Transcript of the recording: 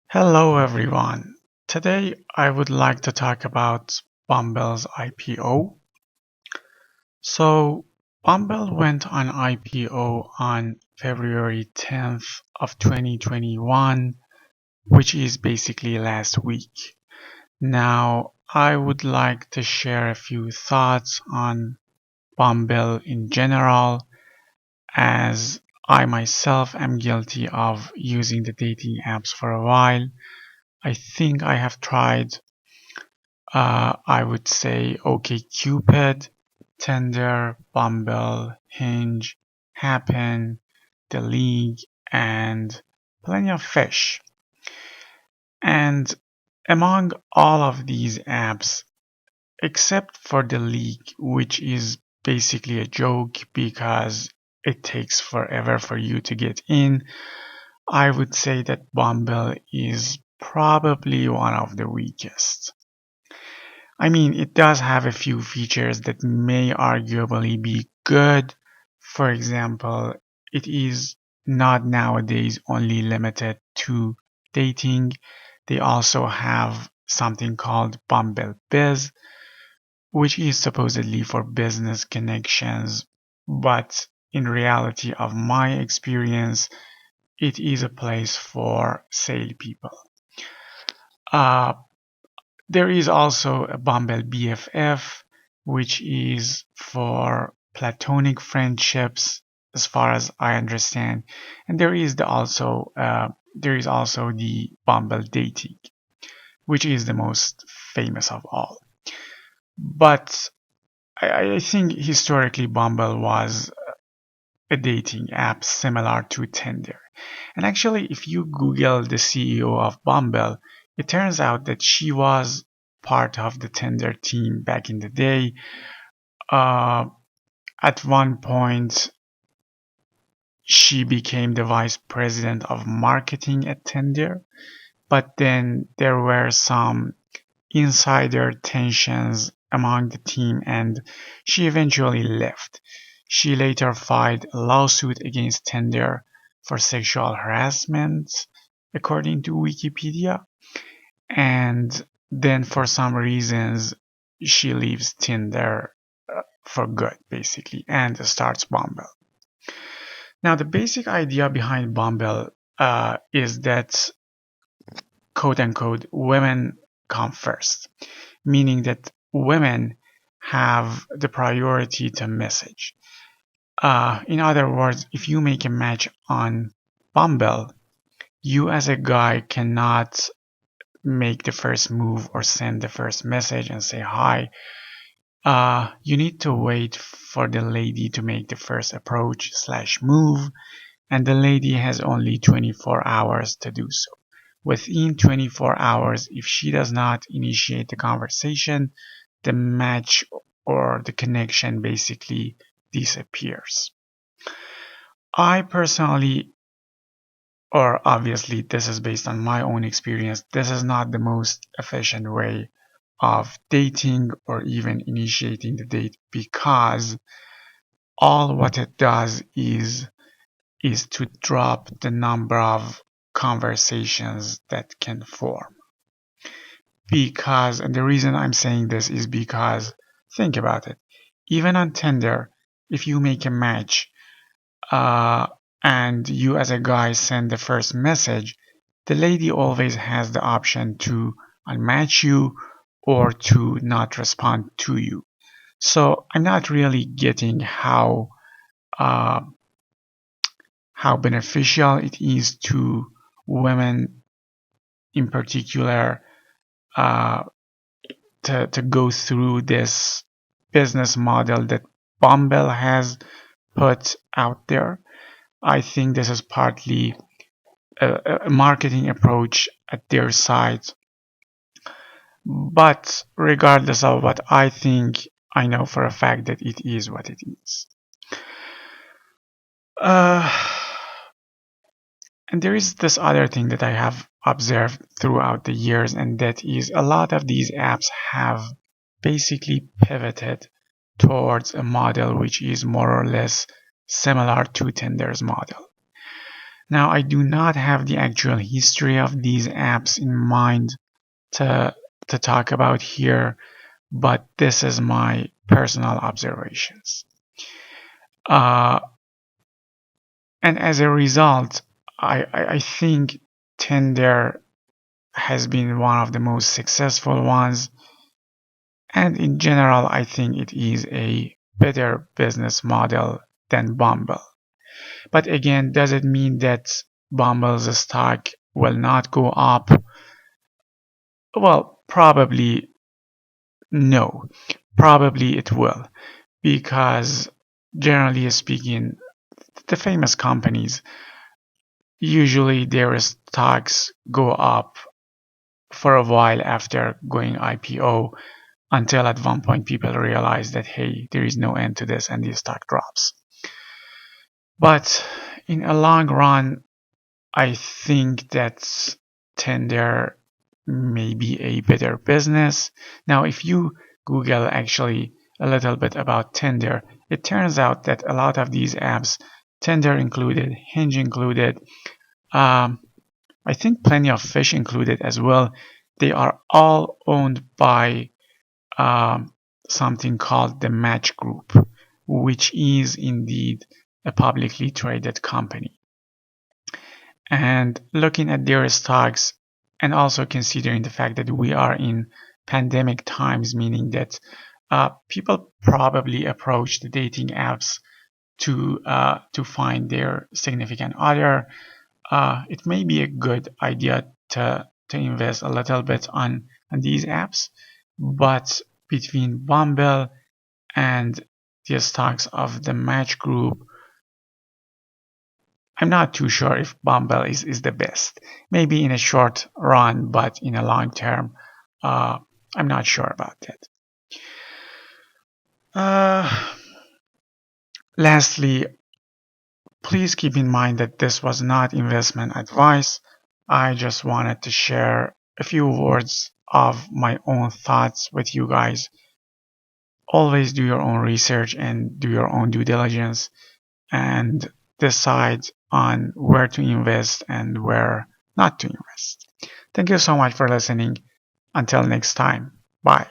Hello everyone. Today I would like to talk about Bumble's IPO. So Bumble went on IPO on February 10th of 2021, which is basically last week. Now I would like to share a few thoughts on Bumble in general, as I myself am guilty of using the dating apps for a while. I think I have tried I would say OkCupid, Tinder, Bumble, Hinge, Happen, The League, and Plenty of Fish. And among all of these apps, except for The League, which is basically a joke because it takes forever for you to get in, I would say that Bumble is probably one of the weakest. I mean, it does have a few features that may arguably be good. For example, it is not nowadays only limited to dating. They also have something called Bumble Biz, which is supposedly for business connections, but in reality of my experience, it is a place for salespeople. Uh, There is also a Bumble BFF, which is for platonic friendships, as far as I understand, and there is also the Bumble Dating, which is the most famous of all. But I think historically Bumble was a dating app similar to Tinder. And actually, if you Google the CEO of Bumble, it turns out that she was part of the Tinder team back in the day. Uh, at one point, she became the vice president of marketing at Tinder, but then there were some insider tensions among the team and she eventually left. She later filed a lawsuit against Tinder for sexual harassment, according to Wikipedia, and then for some reasons she leaves Tinder for good, basically, and starts Bumble. Now, the basic idea behind Bumble is that, quote unquote, women come first, meaning that women have the priority to message. In other words, if you make a match on Bumble, you as a guy cannot make the first move or send the first message and say hi. You need to wait for the lady to make the first approach slash move, and the lady has only 24 hours to do so. Within 24 hours, if she does not initiate the conversation, the match or the connection basically disappears. I personally, or obviously this is based on my own experience, this is not the most efficient way of dating or even initiating the date, because all what it does is to drop the number of conversations that can form. Because, and the reason I'm saying this is because, think about it. Even on Tinder, if you make a match, uh, and you as a guy send the first message, the lady always has the option to unmatch you or to not respond to you. So I'm not really getting uh, how beneficial it is to women in particular, uh, to go through this business model that Bumble has put out there. I think this is partly a marketing approach at their side. But regardless of what I think, I know for a fact that it is what it is. Uh, and there is this other thing that I have observed throughout the years, and that is a lot of these apps have basically pivoted towards a model which is more or less similar to Tinder's model. Now, I do not have the actual history of these apps in mind to, to talk about here, but this is my personal observations. Uh, and as a result, I think Tinder has been one of the most successful ones. And in general, I think it is a better business model than Bumble. But again, does it mean that Bumble's stock will not go up? Well, probably no. Probably it will. Because generally speaking, the famous companies, usually their stocks go up for a while after going IPO until at one point people realize that, hey, there is no end to this and the stock drops. But in a long run, I think that Tinder may be a better business. Now, if you Google actually a little bit about Tinder, it turns out that a lot of these apps, Tinder included, Hinge included, um, I think Plenty of Fish included as well, they are all owned by um, something called the Match Group, which is indeed a publicly traded company. And looking at their stocks and also considering the fact that we are in pandemic times, meaning that people probably approach the dating apps to find their significant other. It may be a good idea to invest a little bit on these apps, but between Bumble and the stocks of the Match Group, I'm not too sure if Bumble is the best. Maybe in a short run, but in a long term, uh, I'm not sure about that. Uh, Lastly, please keep in mind that this was not investment advice. I just wanted to share a few words of my own thoughts with you guys. Always do your own research and do your own due diligence and decide on where to invest and where not to invest. Thank you so much for listening. Until next time, bye.